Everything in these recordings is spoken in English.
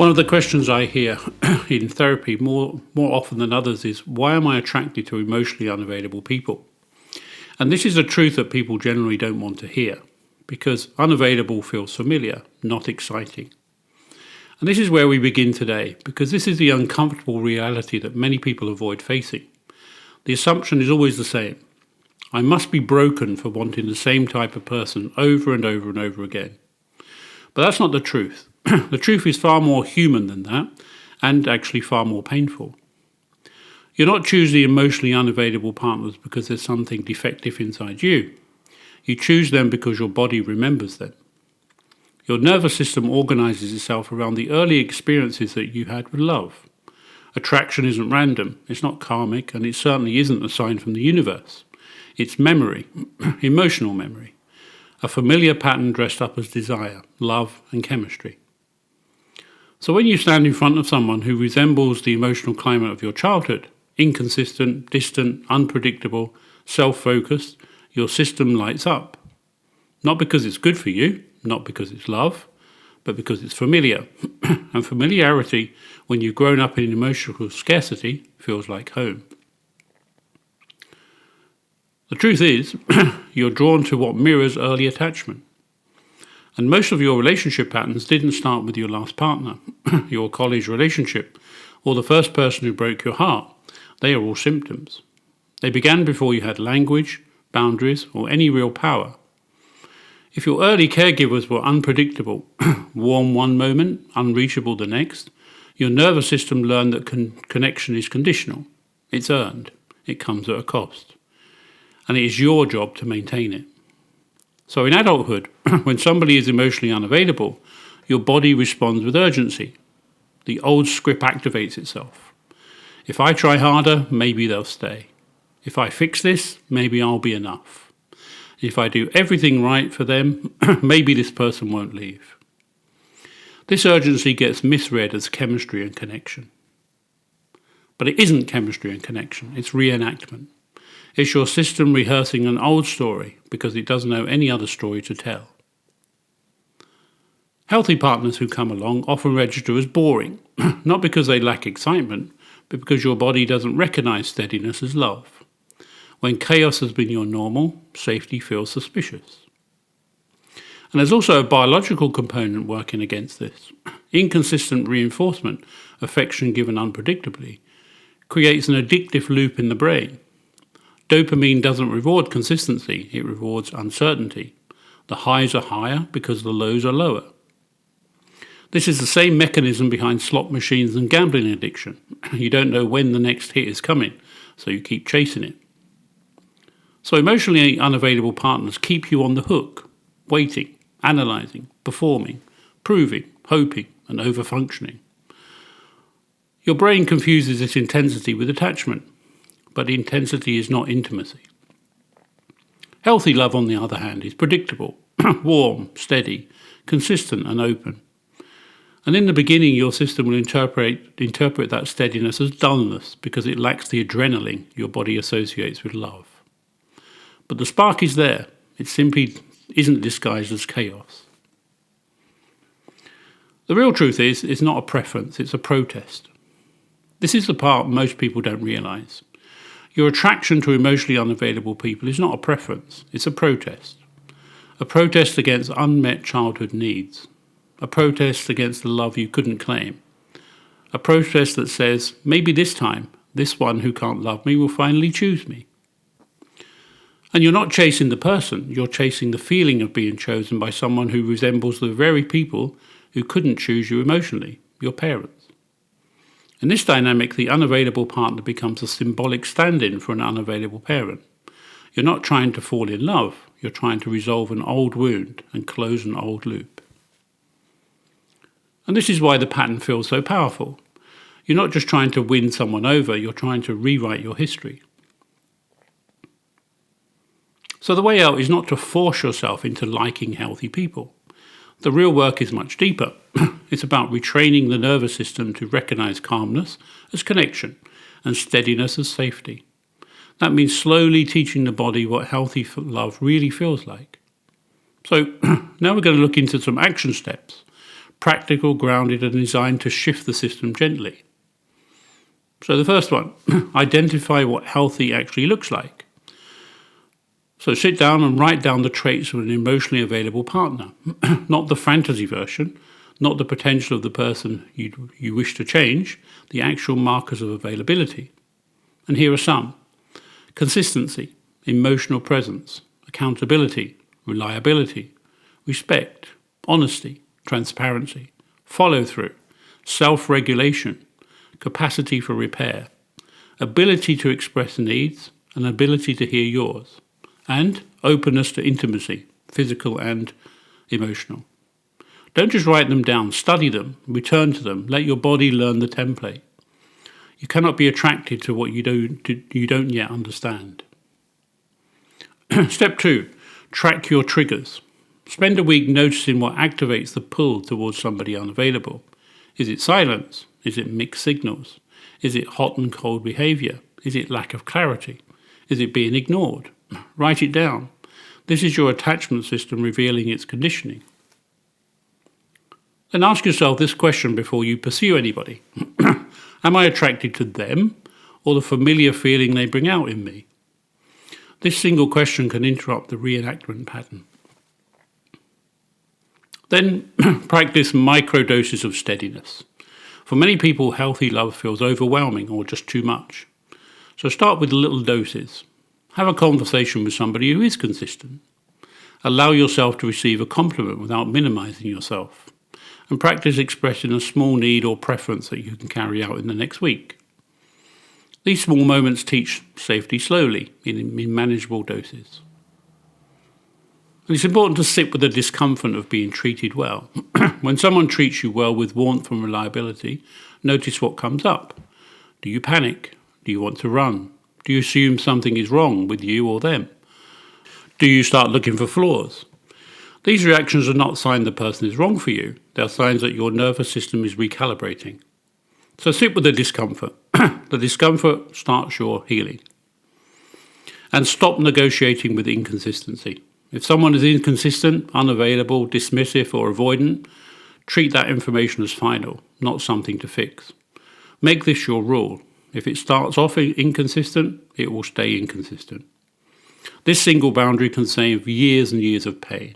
One of the questions I hear in therapy more often than others is, why am I attracted to emotionally unavailable people? And this is a truth that people generally don't want to hear, because unavailable feels familiar, not exciting. And this is where we begin today, because this is the uncomfortable reality that many people avoid facing. The assumption is always the same. I must be broken for wanting the same type of person over and over and over again. But that's not the truth. The truth is far more human than that, and actually far more painful. You're not choosing emotionally unavailable partners because there's something defective inside you. You choose them because your body remembers them. Your nervous system organizes itself around the early experiences that you had with love. Attraction isn't random, it's not karmic, and it certainly isn't a sign from the universe. It's memory, emotional memory. A familiar pattern dressed up as desire, love, and chemistry. So when you stand in front of someone who resembles the emotional climate of your childhood, inconsistent, distant, unpredictable, self-focused, your system lights up. Not because it's good for you, not because it's love, but because it's familiar. And familiarity, when you've grown up in emotional scarcity, feels like home. The truth is, you're drawn to what mirrors early attachment. And most of your relationship patterns didn't start with your last partner, your college relationship, or the first person who broke your heart. They are all symptoms. They began before you had language, boundaries, or any real power. If your early caregivers were unpredictable, warm one moment, unreachable the next, your nervous system learned that connection is conditional. It's earned. It comes at a cost. And it is your job to maintain it. So in adulthood, when somebody is emotionally unavailable, your body responds with urgency. The old script activates itself. If I try harder, maybe they'll stay. If I fix this, maybe I'll be enough. If I do everything right for them, maybe this person won't leave. This urgency gets misread as chemistry and connection. But it isn't chemistry and connection, it's reenactment. It's your system rehearsing an old story because it doesn't know any other story to tell. Healthy partners who come along often register as boring, not because they lack excitement, but because your body doesn't recognize steadiness as love. When chaos has been your normal, safety feels suspicious. And there's also a biological component working against this. Inconsistent reinforcement, affection given unpredictably, creates an addictive loop in the brain. Dopamine doesn't reward consistency, it rewards uncertainty. The highs are higher because the lows are lower. This is the same mechanism behind slot machines and gambling addiction. You don't know when the next hit is coming, so you keep chasing it. So emotionally unavailable partners keep you on the hook, waiting, analysing, performing, proving, hoping, and over-functioning. Your brain confuses this intensity with attachment. But intensity is not intimacy. Healthy love, on the other hand, is predictable, warm, steady, consistent and open. And in the beginning, your system will interpret that steadiness as dullness because it lacks the adrenaline your body associates with love. But the spark is there. It simply isn't disguised as chaos. The real truth is, it's not a preference, it's a protest. This is the part most people don't realise. Your attraction to emotionally unavailable people is not a preference, it's a protest. A protest against unmet childhood needs. A protest against the love you couldn't claim. A protest that says, maybe this time, this one who can't love me will finally choose me. And you're not chasing the person, you're chasing the feeling of being chosen by someone who resembles the very people who couldn't choose you emotionally, your parents. In this dynamic, the unavailable partner becomes a symbolic stand-in for an unavailable parent. You're not trying to fall in love, you're trying to resolve an old wound and close an old loop. And this is why the pattern feels so powerful. You're not just trying to win someone over, you're trying to rewrite your history. So the way out is not to force yourself into liking healthy people. The real work is much deeper. It's about retraining the nervous system to recognize calmness as connection and steadiness as safety. That means slowly teaching the body what healthy love really feels like. So now we're going to look into some action steps, practical, grounded, and designed to shift the system gently. So the first one, identify what healthy actually looks like. So sit down and write down the traits of an emotionally available partner, not the fantasy version, not the potential of the person you wish to change, the actual markers of availability. And here are some: consistency, emotional presence, accountability, reliability, respect, honesty, transparency, follow-through, self-regulation, capacity for repair, ability to express needs, and ability to hear yours, and openness to intimacy, physical and emotional. Don't just write them down, study them, return to them, let your body learn the template. You cannot be attracted to what you don't yet understand. Step 2, track your triggers. Spend a week noticing what activates the pull towards somebody unavailable. Is it silence? Is it mixed signals? Is it hot and cold behaviour? Is it lack of clarity? Is it being ignored? Write it down. This is your attachment system revealing its conditioning. Then ask yourself this question before you pursue anybody. Am I attracted to them or the familiar feeling they bring out in me? This single question can interrupt the reenactment pattern. Then practice microdoses of steadiness. For many people, healthy love feels overwhelming or just too much. So start with little doses. Have a conversation with somebody who is consistent. Allow yourself to receive a compliment without minimizing yourself. And practice expressing a small need or preference that you can carry out in the next week. These small moments teach safety slowly in manageable doses. And it's important to sit with the discomfort of being treated well. When someone treats you well with warmth and reliability, notice what comes up. Do you panic? Do you want to run? Do you assume something is wrong with you or them? Do you start looking for flaws? These reactions are not signs the person is wrong for you. They are signs that your nervous system is recalibrating. So sit with the discomfort. The discomfort starts your healing. And stop negotiating with inconsistency. If someone is inconsistent, unavailable, dismissive, or avoidant, treat that information as final, not something to fix. Make this your rule. If it starts off inconsistent, it will stay inconsistent. This single boundary can save years and years of pain.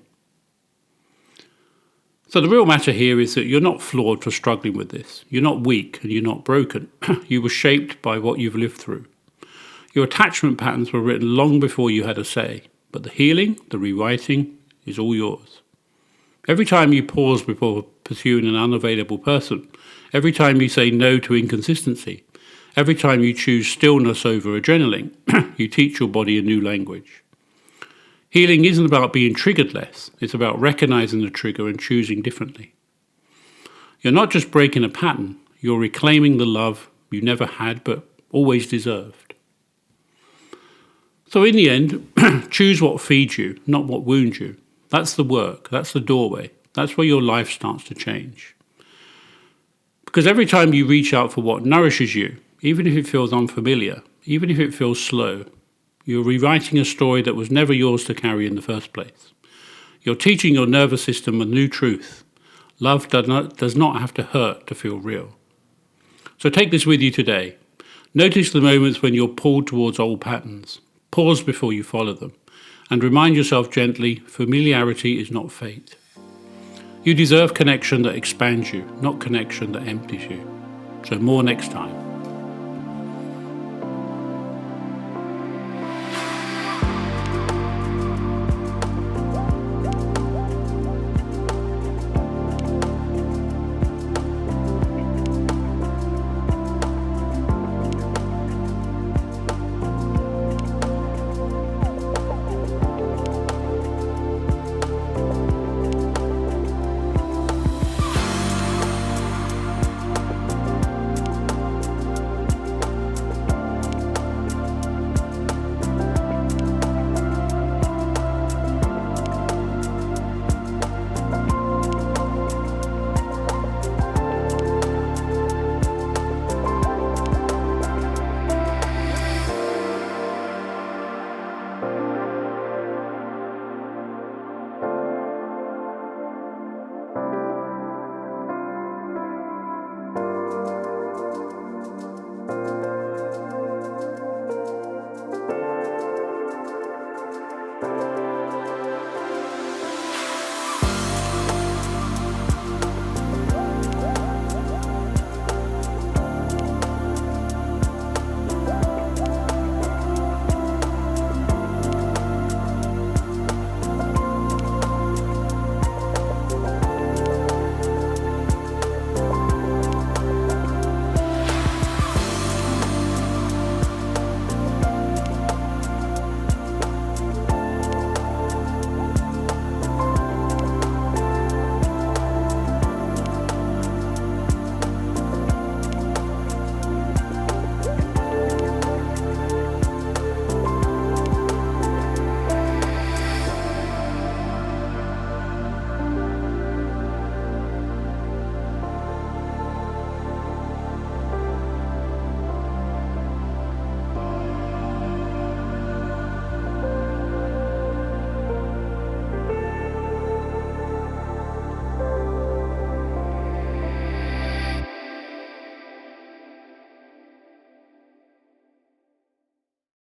So the real matter here is that you're not flawed for struggling with this. You're not weak and you're not broken. You were shaped by what you've lived through. Your attachment patterns were written long before you had a say, but the healing, the rewriting, is all yours. Every time you pause before pursuing an unavailable person, every time you say no to inconsistency, every time you choose stillness over adrenaline, you teach your body a new language. Healing isn't about being triggered less, it's about recognizing the trigger and choosing differently. You're not just breaking a pattern, you're reclaiming the love you never had but always deserved. So in the end, choose what feeds you, not what wounds you. That's the work, that's the doorway, that's where your life starts to change. Because every time you reach out for what nourishes you, even if it feels unfamiliar, even if it feels slow, you're rewriting a story that was never yours to carry in the first place. You're teaching your nervous system a new truth. Love does not have to hurt to feel real. So take this with you today. Notice the moments when you're pulled towards old patterns. Pause before you follow them. And remind yourself gently, familiarity is not fate. You deserve connection that expands you, not connection that empties you. So more next time.